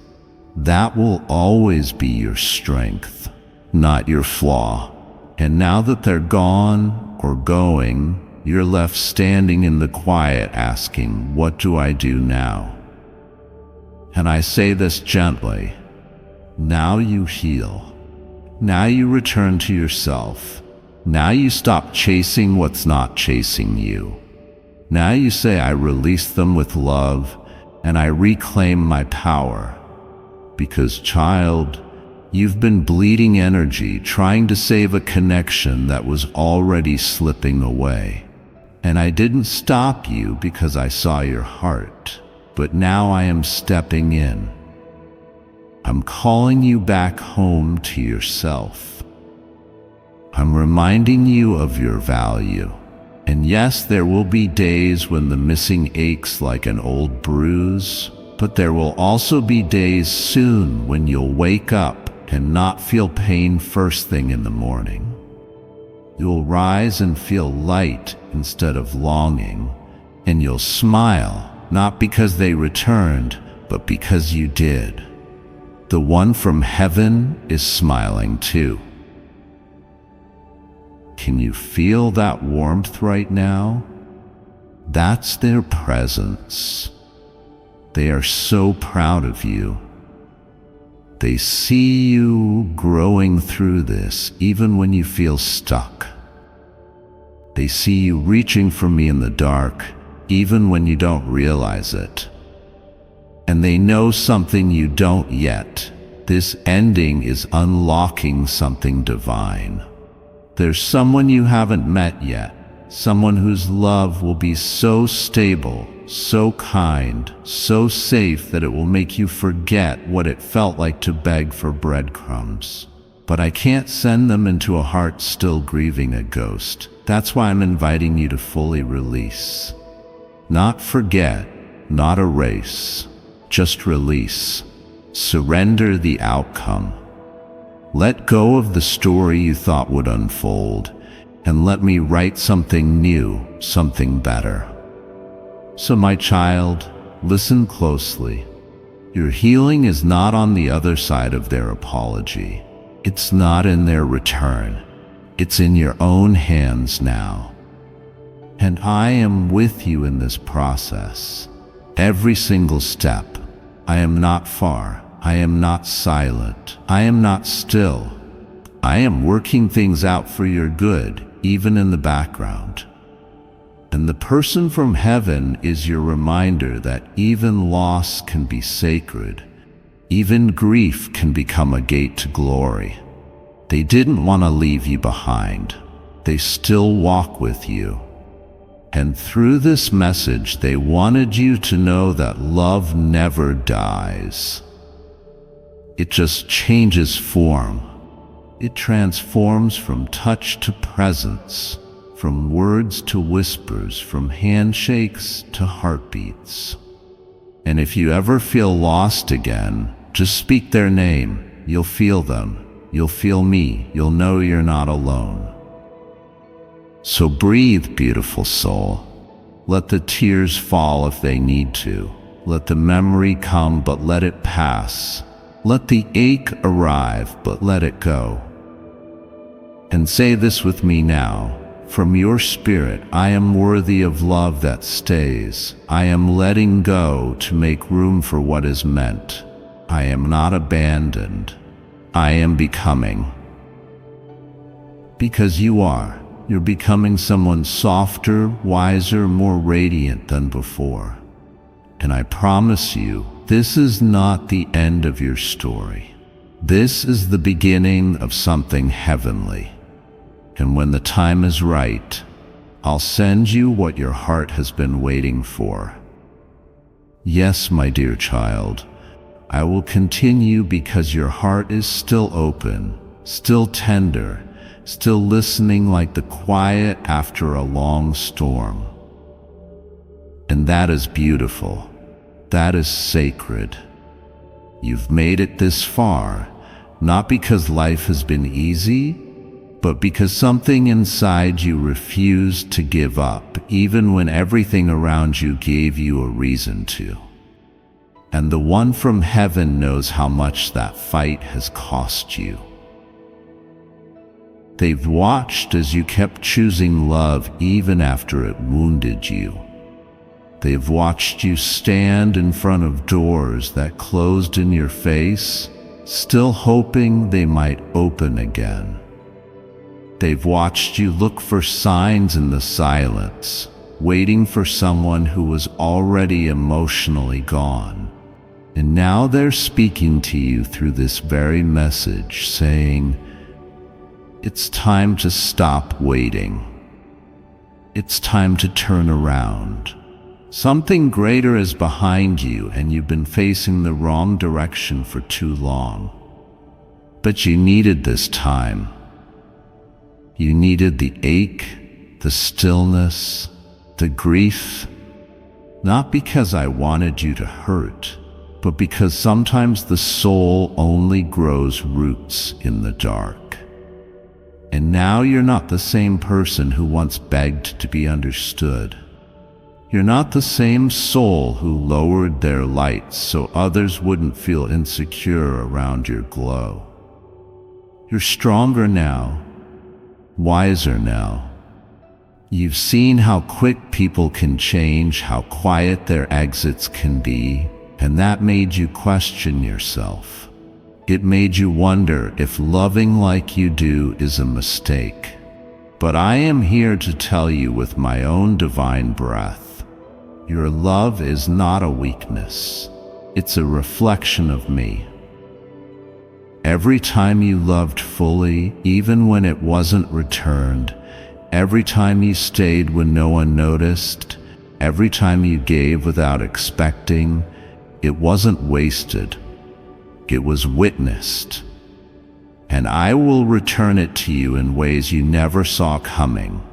That will always be your strength, not your flaw. And now that they're gone or going, you're left standing in the quiet asking, what do I do now? And I say this gently. Now you heal. Now you return to yourself. Now you stop chasing what's not chasing you. Now you say, I release them with love and I reclaim my power. Because, child, you've been bleeding energy trying to save a connection that was already slipping away. And I didn't stop you because I saw your heart, but now I am stepping in. I'm calling you back home to yourself. I'm reminding you of your value. And yes, there will be days when the missing aches like an old bruise, but there will also be days soon when you'll wake up and not feel pain first thing in the morning. You'll rise and feel light instead of longing, and you'll smile, not because they returned, but because you did. The one from heaven is smiling too. Can you feel that warmth right now? That's their presence. They are so proud of you. They see you growing through this even when you feel stuck. They see you reaching for me in the dark even when you don't realize it. And they know something you don't yet. This ending is unlocking something divine. There's someone you haven't met yet, someone whose love will be so stable, so kind, so safe that it will make you forget what it felt like to beg for breadcrumbs. But I can't send them into a heart still grieving a ghost. That's why I'm inviting you to fully release. Not forget, not erase, just release. Surrender the outcome. Let go of the story you thought would unfold, and let me write something new, something better. So my child, listen closely. Your healing is not on the other side of their apology. It's not in their return. It's in your own hands now. And I am with you in this process. Every single step. I am not far. I am not silent. I am not still. I am working things out for your good, even in the background. And the person from heaven is your reminder that even loss can be sacred. Even grief can become a gate to glory. They didn't want to leave you behind. They still walk with you. And through this message, they wanted you to know that love never dies. It just changes form. It transforms from touch to presence, from words to whispers, from handshakes to heartbeats. And if you ever feel lost again, just speak their name. You'll feel them. You'll feel me. You'll know you're not alone. So breathe, beautiful soul. Let the tears fall if they need to. Let the memory come, but let it pass. Let the ache arrive, but let it go. And say this with me now. From your spirit, I am worthy of love that stays. I am letting go to make room for what is meant. I am not abandoned. I am becoming. Because you are. You're becoming someone softer, wiser, more radiant than before. And I promise you, this is not the end of your story. This is the beginning of something heavenly. And when the time is right, I'll send you what your heart has been waiting for. Yes, my dear child, I will continue because your heart is still open, still tender, still listening like the quiet after a long storm. And that is beautiful. That is sacred. You've made it this far, not because life has been easy, but because something inside you refused to give up, even when everything around you gave you a reason to. And the one from heaven knows how much that fight has cost you. They've watched as you kept choosing love even after it wounded you. They've watched you stand in front of doors that closed in your face, still hoping they might open again. They've watched you look for signs in the silence, waiting for someone who was already emotionally gone. And now they're speaking to you through this very message, saying, it's time to stop waiting. It's time to turn around. Something greater is behind you, and you've been facing the wrong direction for too long. But you needed this time. You needed the ache, the stillness, the grief, not because I wanted you to hurt, but because sometimes the soul only grows roots in the dark. And now you're not the same person who once begged to be understood. You're not the same soul who lowered their lights so others wouldn't feel insecure around your glow. You're stronger now, wiser now. You've seen how quick people can change, how quiet their exits can be, and that made you question yourself. It made you wonder if loving like you do is a mistake. But I am here to tell you with my own divine breath, your love is not a weakness. It's a reflection of me. Every time you loved fully, even when it wasn't returned, every time you stayed when no one noticed, every time you gave without expecting, it wasn't wasted. It was witnessed. And I will return it to you in ways you never saw coming.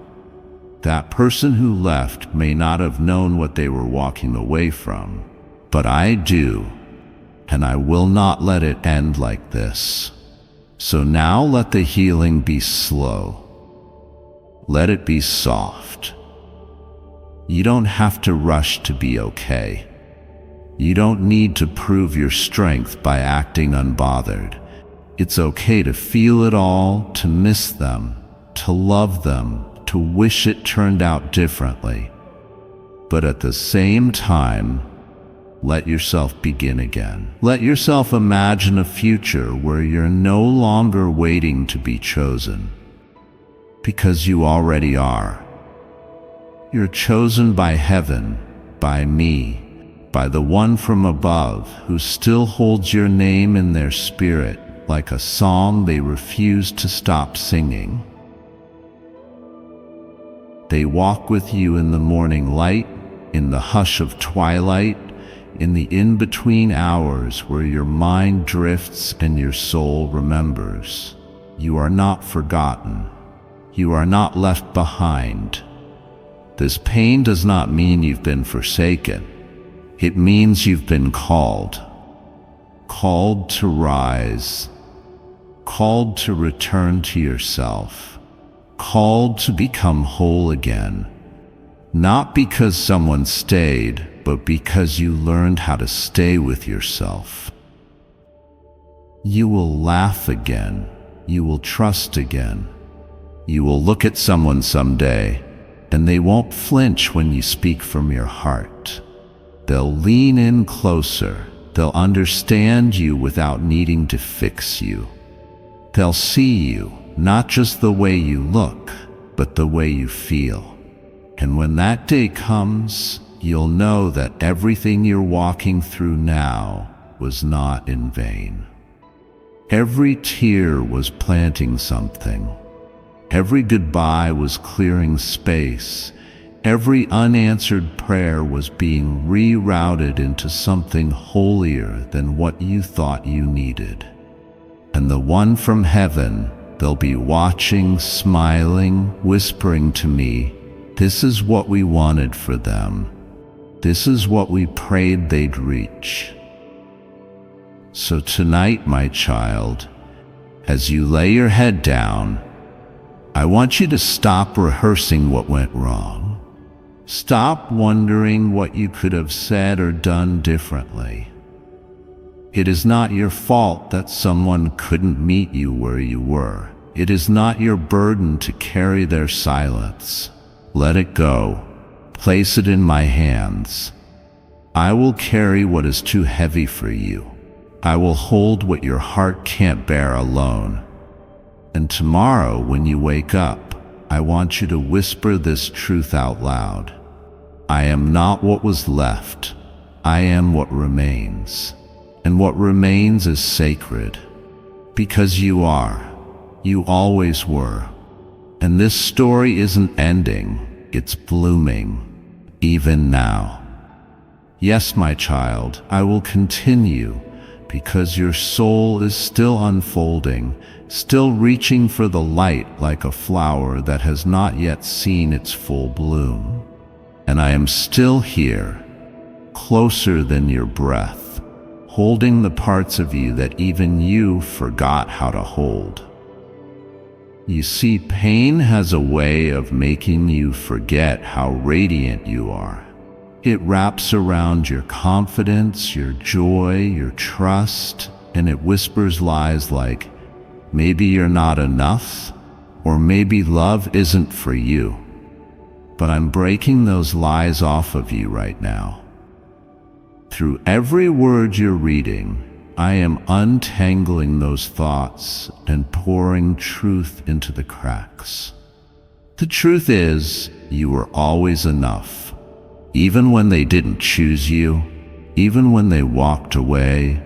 That person who left may not have known what they were walking away from, but I do, and I will not let it end like this. So now let the healing be slow. Let it be soft. You don't have to rush to be okay. You don't need to prove your strength by acting unbothered. It's okay to feel it all, to miss them, to love them, to wish it turned out differently. But at the same time, let yourself begin again. Let yourself imagine a future where you're no longer waiting to be chosen, because you already are. You're chosen by heaven, by me, by the one from above who still holds your name in their spirit like a song they refuse to stop singing. They walk with you in the morning light, in the hush of twilight, in the in-between hours where your mind drifts and your soul remembers. You are not forgotten. You are not left behind. This pain does not mean you've been forsaken. It means you've been called. Called to rise. Called to return to yourself. Called to become whole again. Not because someone stayed, but because you learned how to stay with yourself. You will laugh again. You will trust again. You will look at someone someday, and they won't flinch when you speak from your heart. They'll lean in closer. They'll understand you without needing to fix you. They'll see you, not just the way you look, but the way you feel. And when that day comes, you'll know that everything you're walking through now was not in vain. Every tear was planting something. Every goodbye was clearing space. Every unanswered prayer was being rerouted into something holier than what you thought you needed. And the one from heaven, they'll be watching, smiling, whispering to me, this is what we wanted for them. This is what we prayed they'd reach. So tonight, my child, as you lay your head down, I want you to stop rehearsing what went wrong. Stop wondering what you could have said or done differently. It is not your fault that someone couldn't meet you where you were. It is not your burden to carry their silence. Let it go. Place it in my hands. I will carry what is too heavy for you. I will hold what your heart can't bear alone. And tomorrow, when you wake up, I want you to whisper this truth out loud. I am not what was left. I am what remains. And what remains is sacred. Because you are. You always were. And this story isn't ending. It's blooming. Even now. Yes, my child, I will continue, because your soul is still unfolding, still reaching for the light like a flower that has not yet seen its full bloom. And I am still here, closer than your breath, holding the parts of you that even you forgot how to hold. You see, pain has a way of making you forget how radiant you are. It wraps around your confidence, your joy, your trust, and it whispers lies like, maybe you're not enough, or maybe love isn't for you. But I'm breaking those lies off of you right now. Through every word you're reading, I am untangling those thoughts and pouring truth into the cracks. The truth is, you were always enough. Even when they didn't choose you, even when they walked away,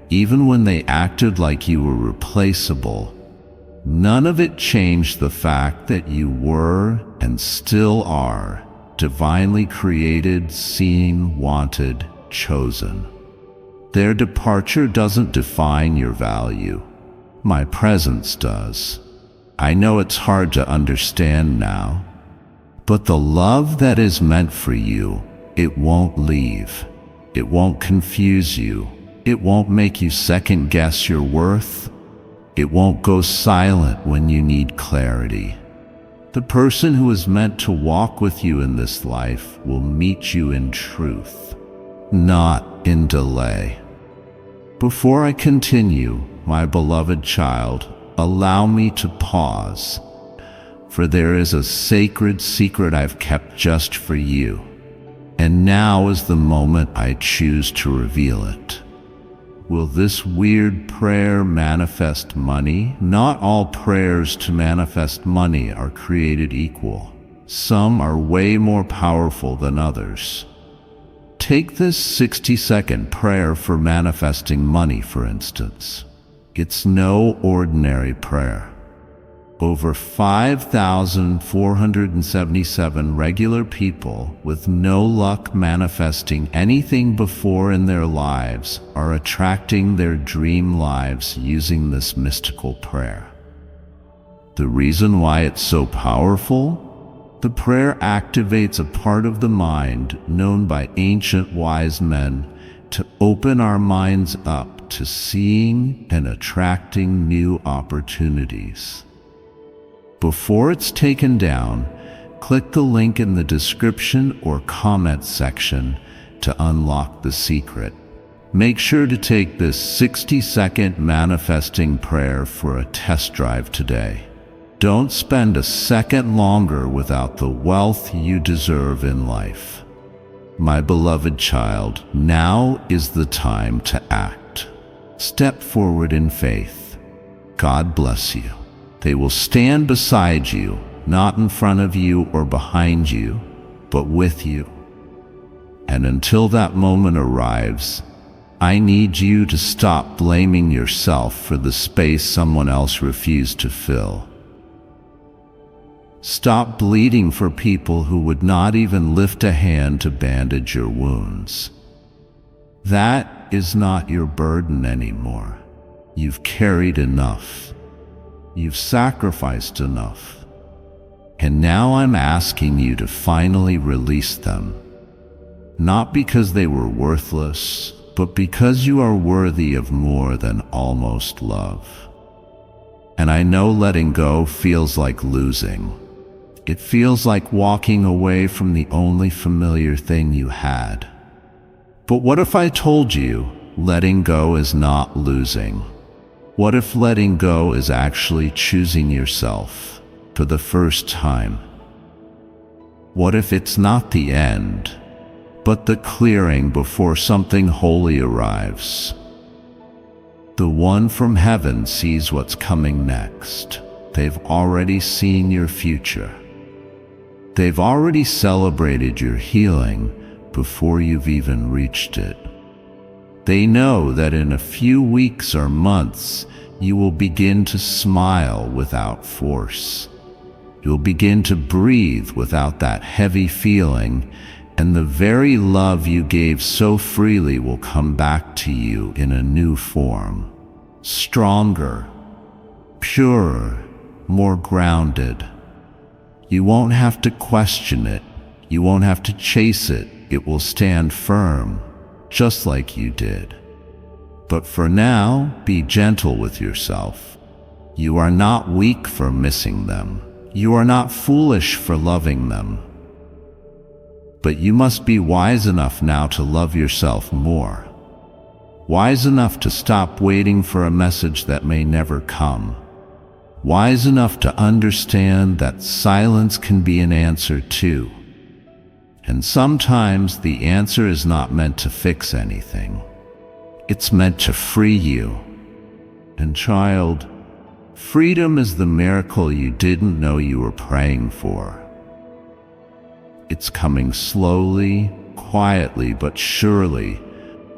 even when they acted like you were replaceable, none of it changed the fact that you were and still are divinely created, seen, wanted, chosen. Their departure doesn't define your value. My presence does. I know it's hard to understand now, but the love that is meant for you, it won't leave. It won't confuse you. It won't make you second guess your worth. It won't go silent when you need clarity. The person who is meant to walk with you in this life will meet you in truth, not in delay. Before I continue, my beloved child, allow me to pause, for there is a sacred secret I've kept just for you, and now is the moment I choose to reveal it. Will this weird prayer manifest money? Not all prayers to manifest money are created equal. Some are way more powerful than others. Take this 60-second prayer for manifesting money, for instance. It's no ordinary prayer. Over 5,477 regular people with no luck manifesting anything before in their lives are attracting their dream lives using this mystical prayer. The reason why it's so powerful? The prayer activates a part of the mind known by ancient wise men to open our minds up to seeing and attracting new opportunities. Before it's taken down, click the link in the description or comment section to unlock the secret. Make sure to take this 60-second manifesting prayer for a test drive today. Don't spend a second longer without the wealth you deserve in life. My beloved child, now is the time to act. Step forward in faith. God bless you. They will stand beside you, not in front of you or behind you, but with you. And until that moment arrives, I need you to stop blaming yourself for the space someone else refused to fill. Stop bleeding for people who would not even lift a hand to bandage your wounds. That is not your burden anymore. You've carried enough. You've sacrificed enough. And now I'm asking you to finally release them. Not because they were worthless but because you are worthy of more than almost love. And I know letting go feels like losing. It feels like walking away from the only familiar thing you had. But what if I told you letting go is not losing? What if letting go is actually choosing yourself for the first time? What if it's not the end, but the clearing before something holy arrives? The one from heaven sees what's coming next. They've already seen your future. They've already celebrated your healing before you've even reached it. They know that in a few weeks or months, you will begin to smile without force. You'll begin to breathe without that heavy feeling, and the very love you gave so freely will come back to you in a new form. Stronger, purer, more grounded. You won't have to question it. You won't have to chase it. It will stand firm, just like you did. But for now, be gentle with yourself. You are not weak for missing them. You are not foolish for loving them. But you must be wise enough now to love yourself more. Wise enough to stop waiting for a message that may never come. Wise enough to understand that silence can be an answer too. And sometimes the answer is not meant to fix anything. It's meant to free you. And child, freedom is the miracle you didn't know you were praying for. It's coming slowly, quietly, but surely,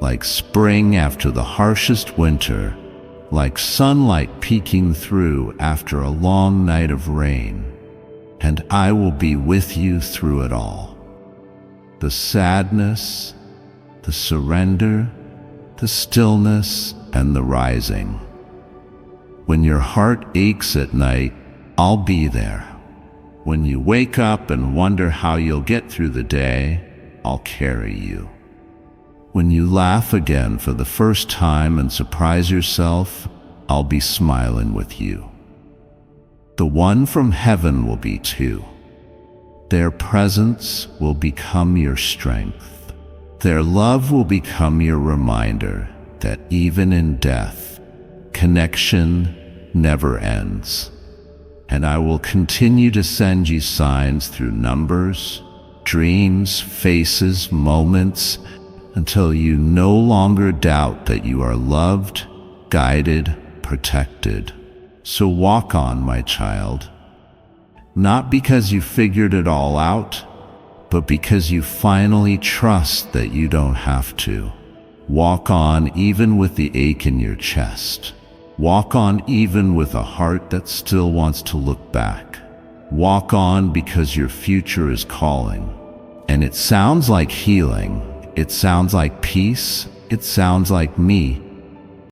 like spring after the harshest winter, like sunlight peeking through after a long night of rain. And I will be with you through it all. The sadness, the surrender, the stillness, and the rising. When your heart aches at night, I'll be there. When you wake up and wonder how you'll get through the day, I'll carry you. When you laugh again for the first time and surprise yourself, I'll be smiling with you. The one from heaven will be too. Their presence will become your strength. Their love will become your reminder that even in death, connection never ends. And I will continue to send you signs through numbers, dreams, faces, moments, until you no longer doubt that you are loved, guided, protected. So walk on, my child. Not because you figured it all out, but because you finally trust that you don't have to. Walk on even with the ache in your chest. Walk on even with a heart that still wants to look back. Walk on because your future is calling. And it sounds like healing. It sounds like peace. It sounds like me.